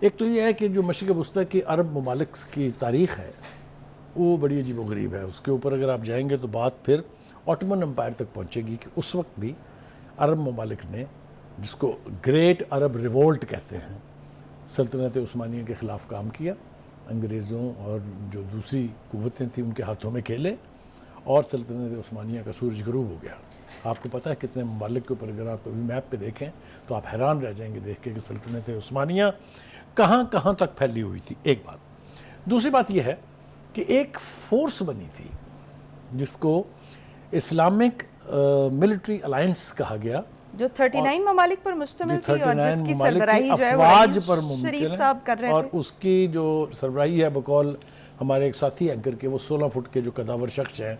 ایک تو یہ ہے کہ جو مشرق وسطیٰ کی عرب ممالک کی تاریخ ہے وہ بڑی عجیب و غریب ہے. اس کے اوپر اگر آپ جائیں گے تو بات پھر آٹومن امپائر تک پہنچے گی کہ اس وقت بھی عرب ممالک نے، جس کو گریٹ عرب ریولٹ کہتے ہیں، سلطنت عثمانیہ کے خلاف کام کیا. انگریزوں اور جو دوسری قوتیں تھیں ان کے ہاتھوں میں کھیلے اور سلطنت عثمانیہ کا سورج غروب ہو گیا. آپ کو پتہ ہے کتنے ممالک کے اوپر اگر آپ کبھی میپ پہ دیکھیں تو آپ حیران رہ جائیں گے دیکھ کے کہ سلطنت عثمانیہ کہاں کہاں تک پھیلی ہوئی تھی. ایک بات. دوسری بات یہ ہے کہ ایک فورس بنی تھی جس کو اسلامک ملٹری الائنس کہا گیا، جو 39 ممالک پر مشتمل تھی اور جس کی ممالک سربراہی جو ہے افواج پر وہ شریف ممکن صاحب کر رہے اور تھے. اس کی جو سربراہی ہے بقول ہمارے ایک ساتھی اینکر کے، وہ 16 فٹ کے جو قداور شخص ہیں،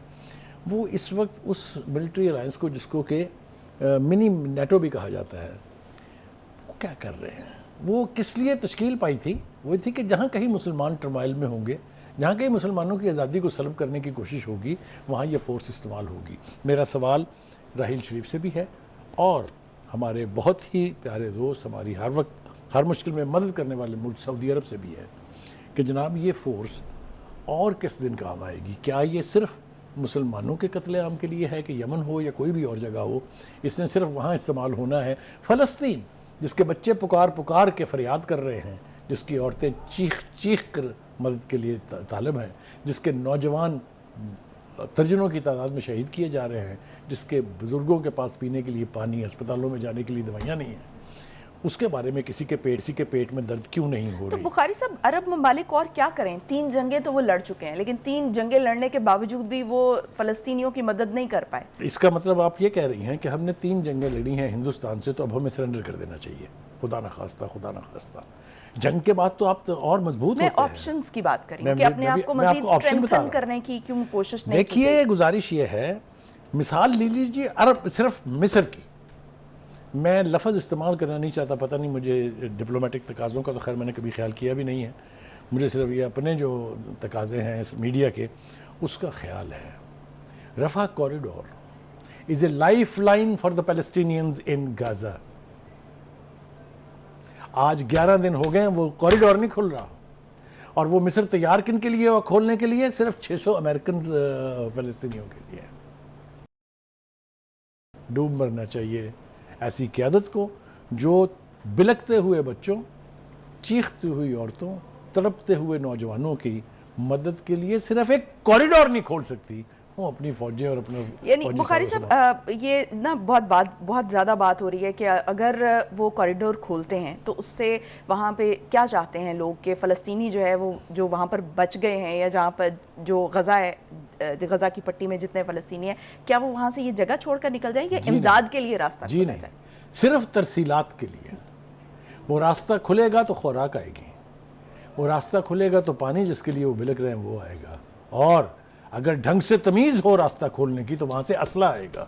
وہ اس وقت اس ملٹری الائنس کو، جس کو کہ منی نیٹو بھی کہا جاتا ہے، وہ کیا کر رہے ہیں؟ وہ کس لیے تشکیل پائی تھی؟ وہ تھی کہ جہاں کہیں مسلمان ٹرمائل میں ہوں گے، جہاں کہیں مسلمانوں کی آزادی کو سلب کرنے کی کوشش ہوگی، وہاں یہ فورس استعمال ہوگی. میرا سوال راحیل شریف سے بھی ہے اور ہمارے بہت ہی پیارے دوست، ہماری ہر وقت ہر مشکل میں مدد کرنے والے ملک سعودی عرب سے بھی ہے کہ جناب یہ فورس اور کس دن کام آئے گی؟ کیا یہ صرف مسلمانوں کے قتل عام کے لیے ہے کہ یمن ہو یا کوئی بھی اور جگہ ہو، اس نے صرف وہاں استعمال ہونا ہے؟ فلسطین جس کے بچے پکار کے فریاد کر رہے ہیں، جس کی عورتیں چیخ چیخ کر مدد کے لیے طالب ہیں، جس کے نوجوان درجنوں کی تعداد میں شہید کیے جا رہے ہیں، جس کے بزرگوں کے پاس پینے کے لیے پانی، ہسپتالوں میں جانے کے لیے دوائیاں نہیں ہیں، اس کے بارے میں کسی کے پیٹ میں درد کیوں نہیں ہو تو رہی؟ بخاری صاحب، عرب ممالک اور کیا کریں؟ 3 جنگیں تو وہ لڑ چکے ہیں، لیکن 3 جنگیں لڑنے کے باوجود بھی وہ فلسطینیوں کی مدد نہیں کر پائے. اس کا مطلب آپ یہ کہہ رہی ہیں کہ ہم نے 3 جنگیں لڑی ہیں ہندوستان سے، تو اب ہمیں سرنڈر کر دینا چاہیے؟ خدا نخواستہ جنگ کے بعد تو آپ اور مضبوط ہوتے ہیں. میں آپشنز کی بات کر رہی ہوں کہ اپنے آپ کو مزید اسٹرینتھن کرنے کی کیوں کوشش نہیں کی؟ دیکھیے، گزارش یہ ہے، مثال لے لیجیے عرب، صرف مصر کی. میں لفظ استعمال کرنا نہیں چاہتا، پتہ نہیں مجھے ڈپلومیٹک تقاضوں کا تو خیر میں نے کبھی خیال کیا بھی نہیں ہے، مجھے صرف یہ اپنے جو تقاضے ہیں اس میڈیا کے اس کا خیال ہے. Rafah corridor is a lifeline for the Palestinians in Gaza. آج 11 دن ہو گئے ہیں وہ کوریڈور نہیں کھل رہا، اور وہ مصر تیار کن کے لیے اور کھولنے کے لیے؟ صرف 600 امریکن فلسطینیوں کے لیے. ڈوب مرنا چاہیے ایسی قیادت کو جو بلکتے ہوئے بچوں، چیختی ہوئی عورتوں، تڑپتے ہوئے نوجوانوں کی مدد کے لیے صرف ایک کوریڈور نہیں کھول سکتی. وہ اپنی فوجیں اور اپنے یعنی بخاری صاحب، یہ نا بہت زیادہ بات ہو رہی ہے کہ اگر وہ کوریڈور کھولتے ہیں تو اس سے وہاں پہ کیا چاہتے ہیں لوگ کہ فلسطینی جو ہے وہ جو وہاں پر بچ گئے ہیں یا جہاں پر جو غزہ ہے، غزہ کی پٹی میں جتنے فلسطینی ہیں، کیا وہ وہاں سے یہ جگہ چھوڑ کر نکل جائیں یا امداد کے لیے راستہ کھولا جائے؟ صرف ترسیلات کے لیے. وہ راستہ کھلے گا تو خوراک آئے گی، وہ راستہ کھلے گا تو پانی جس کے لیے وہ بلک رہے ہیں وہ آئے گا، اور اگر ڈھنگ سے تمیز ہو راستہ کھولنے کی تو وہاں سے اسلحہ آئے گا.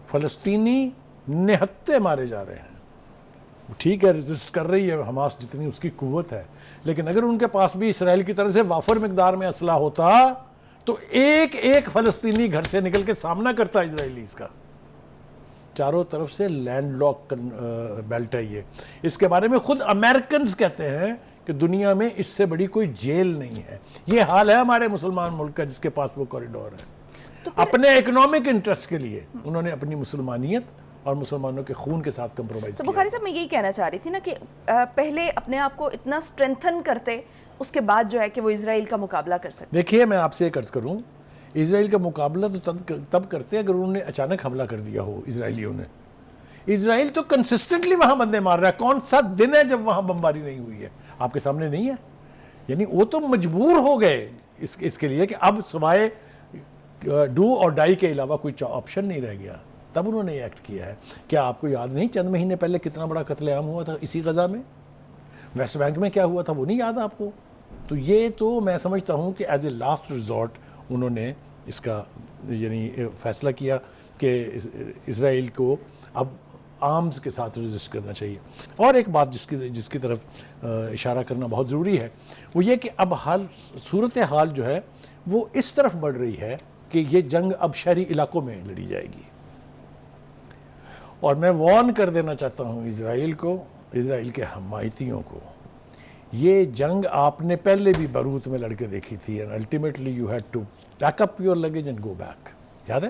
فلسطینی نہتے مارے جا رہے ہیں. ٹھیک ہے، ریزسٹ کر رہی ہے حماس جتنی اس کی قوت ہے، لیکن اگر ان کے پاس بھی اسرائیل کی طرف سے وافر مقدار میں اسلحہ ہوتا تو ایک فلسطینی گھر سے نکل کے سامنا کرتا اسرائیلیز کا. چاروں طرف سے لینڈ لاک بیلٹ ہے یہ. اس کے بارے میں خود امریکنز کہتے ہیں کہ دنیا میں اس سے بڑی کوئی جیل نہیں ہے. یہ حال ہے ہمارے مسلمان ملک کا جس کے پاس وہ کوریڈور ہے. اپنے اکنامک انٹرسٹ کے لیے انہوں نے اپنی مسلمانیت اور مسلمانوں کے خون کے ساتھ کمپرومائز کیا. بخاری صاحب، میں یہی کہنا چاہ رہی تھی نا کہ پہلے اپنے آپ کو اتنا اسٹرینتھن کرتے، اس کے بعد جو ہے کہ وہ اسرائیل کا مقابلہ کر سکتے. دیکھیے، میں آپ سے ایک عرض کروں، اسرائیل کا مقابلہ تو تب کرتے اگر انہوں نے اچانک حملہ کر دیا ہو. اسرائیلیوں نے، اسرائیل تو کنسسٹنٹلی وہاں بندے مار رہا ہے. کون سا دن ہے جب وہاں بمباری نہیں ہوئی ہے؟ آپ کے سامنے نہیں ہے. یعنی وہ تو مجبور ہو گئے اس کے لیے کہ اب سوائے ڈو اور ڈائی کے علاوہ کوئی آپشن نہیں رہ گیا. تب انہوں نے یہ ایکٹ کیا ہے. کیا آپ کو یاد نہیں چند مہینے پہلے کتنا بڑا قتل عام ہوا تھا اسی غزہ میں؟ ویسٹ بینک میں کیا ہوا تھا وہ نہیں یاد آپ کو؟ تو یہ تو میں سمجھتا ہوں کہ ایز اے لاسٹ ریزورٹ انہوں نے اس کا یعنی فیصلہ کیا کہ اسرائیل کو اب آرمز کے ساتھ ریزسٹ کرنا چاہیے. اور ایک بات جس کی طرف اشارہ کرنا بہت ضروری ہے، وہ یہ کہ اب صورتحال جو ہے وہ اس طرف بڑھ رہی ہے کہ یہ جنگ اب شہری علاقوں میں لڑی جائے گی. اور میں وارن کر دینا چاہتا ہوں اسرائیل کو، اسرائیل کے حمایتیوں کو، یہ جنگ آپ نے پہلے بھی بیروت میں لڑ کے دیکھی تھی، and ultimately you had to pack up your luggage and go back. یاد ہے؟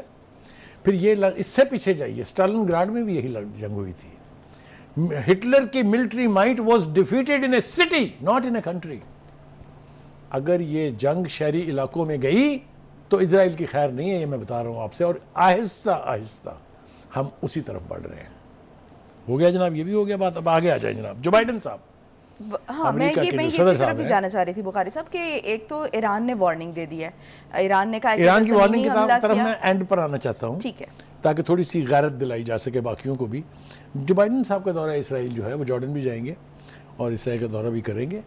پھر یہ اس سے پیچھے جائیے، اسٹالن گراڈ میں بھی یہی جنگ ہوئی تھی. ہٹلر کی military might was defeated in a city not in a country. اگر یہ جنگ شہری علاقوں میں گئی تو اسرائیل کی خیر نہیں ہے، یہ میں بتا رہا ہوں آپ سے. اور آہستہ آہستہ ہم اسی طرف بڑھ رہے ہیں. ہو گیا جناب، یہ بھی ہو گیا بات. اب آگے آ جائیں جناب جو بائیڈن صاحب. ہاں میں اسی طرف ہی جانا چاہ رہی تھی بخاری صاحب کہ ایک تو ایران نے وارننگ دے دی ہے. ایران نے کہا ایران کی وارننگ کی طرف میں اینڈ پر آنا چاہتا ہوں، ٹھیک ہے، تاکہ تھوڑی سی غیرت دلائی جا سکے باقیوں کو بھی. جو بائیڈن صاحب کا دورہ اسرائیل جو ہے وہ جارڈن بھی جائیں گے اور اسرائیل کا دورہ بھی کریں گے.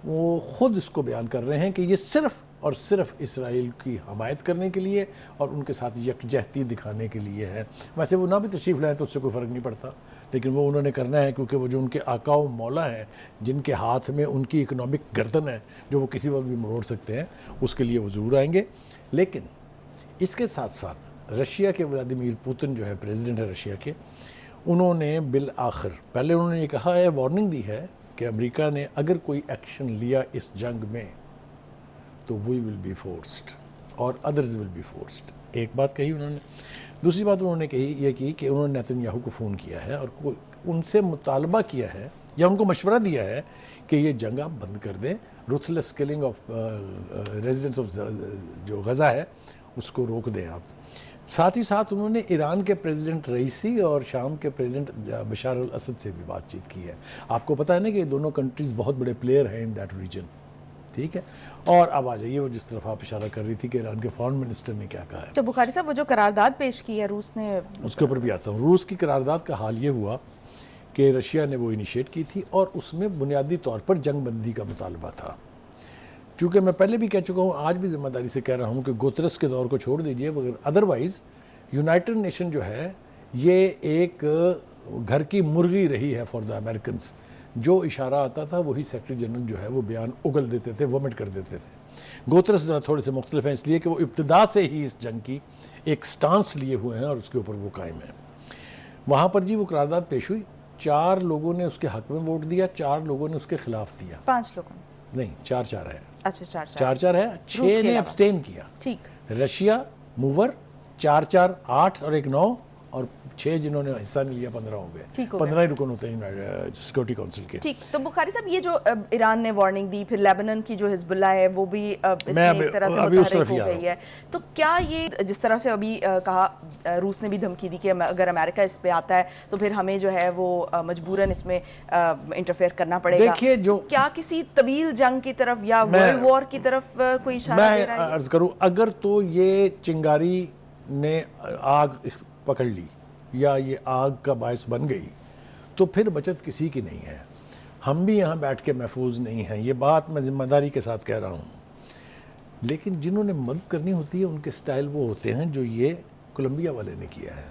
وہ خود اس کو بیان کر رہے ہیں کہ یہ صرف اور صرف اسرائیل کی حمایت کرنے کے لیے اور ان کے ساتھ یکجہتی دکھانے کے لیے ہے. ویسے وہ نہ بھی تشریف لائیں تو اس سے کوئی فرق نہیں پڑتا، لیکن وہ انہوں نے کرنا ہے کیونکہ وہ جو ان کے آقا و مولا ہیں، جن کے ہاتھ میں ان کی اکنامک گردن ہے جو وہ کسی وقت بھی مروڑ سکتے ہیں، اس کے لیے وہ ضرور آئیں گے. لیکن اس کے ساتھ ساتھ رشیا کے ولادیمیر پوتن جو ہے پریزیڈنٹ ہے رشیا کے، انہوں نے بالآخر پہلے انہوں نے یہ کہا ہے، وارننگ دی ہے کہ امریکہ نے اگر کوئی ایکشن لیا اس جنگ میں تو وی ول بی فورسڈ اور ادرز ول بی فورسڈ. ایک بات کہی انہوں نے. دوسری بات انہوں نے یہ کی کہ انہوں نے نیتن یاہو کو فون کیا ہے اور ان سے مطالبہ کیا ہے یا ان کو مشورہ دیا ہے کہ یہ جنگ آپ بند کر دیں، رuthless killing آف ریزیڈنٹس آف جو غزہ ہے اس کو روک دیں آپ. ساتھ ہی ساتھ انہوں نے ایران کے پریزیڈنٹ رئیسی اور شام کے پریزیڈنٹ بشار الاسد سے بھی بات چیت کی ہے. آپ کو پتہ ہے نا کہ یہ دونوں کنٹریز بہت بڑے پلیئر ہیں ان دیٹ ریجن. ٹھیک ہے. اور اب آ جائیے وہ جس طرف آپ اشارہ کر رہی تھی کہ ایران کے فارن منسٹر نے کیا کہا ہے. تو بخاری صاحب وہ جو قرارداد پیش کی ہے روس نے، اس کے اوپر بھی آتا ہوں. روس کی قرارداد کا حال یہ ہوا کہ رشیا نے وہ انیشیٹ کی تھی اور اس میں بنیادی طور پر جنگ بندی کا مطالبہ تھا. چونکہ میں پہلے بھی کہہ چکا ہوں، آج بھی ذمہ داری سے کہہ رہا ہوں کہ گوترس کے دور کو چھوڑ دیجئے، مگر ادروائز یونائٹڈ نیشن جو ہے یہ ایک گھر کی مرغی رہی ہے فار دا امریکنز. جو اشارہ آتا تھا وہی سیکرٹری جنرل جو ہے وہ بیان اگل دیتے تھے، وومٹ کر دیتے تھے. گوترس ذرا تھوڑے سے مختلف ہیں اس لیے کہ وہ ابتدا سے ہی اس جنگ کی ایک سٹانس لیے ہوئے ہیں اور اس کے اوپر وہ قائم ہیں. وہاں پر جی وہ قرارداد پیش ہوئی، 4 لوگوں نے اس کے حق میں ووٹ دیا، 4 لوگوں نے اس کے خلاف دیا. 5 لوگوں نہیں، 4 ہے. اچھا 4 ہے. 6 نے ابسٹین کیا. ٹھیک. رشیا موور 4 8 اور ایک 9 اور 6 جنہوں نے حصہ نہیں لیا 15 ہو گئے. 15 ہی رکن ہوتے ہیں سیکورٹی کونسل کے. ٹھیک. تو بخاری صاحب یہ جو ایران نے وارننگ دی، پھر لیبنان کی جو حزب اللہ ہے وہ بھی اس میں ایک طرح سے متحرک ہو گئی ہے، تو کیا یہ جس طرح سے ابھی کہا روس نے بھی دھمکی دی کہ اگر امریکہ اس پہ آتا ہے تو پھر ہمیں جو ہے وہ مجبوراً اس میں انٹرفیئر کرنا پڑے گا. دیکھیے جو کیا کسی طویل جنگ کی طرف یا ورلڈ وار کی طرف کوئی اشارہ دے رہا ہے؟ میں عرض کروں، اگر تو یہ چنگاری نے آگ پکڑ لی یا یہ آگ کا باعث بن گئی تو پھر بچت کسی کی نہیں ہے. ہم بھی یہاں بیٹھ کے محفوظ نہیں ہیں، یہ بات میں ذمہ داری کے ساتھ کہہ رہا ہوں. لیکن جنہوں نے مدد کرنی ہوتی ہے ان کے سٹائل وہ ہوتے ہیں جو یہ کولمبیا والے نے کیا ہے.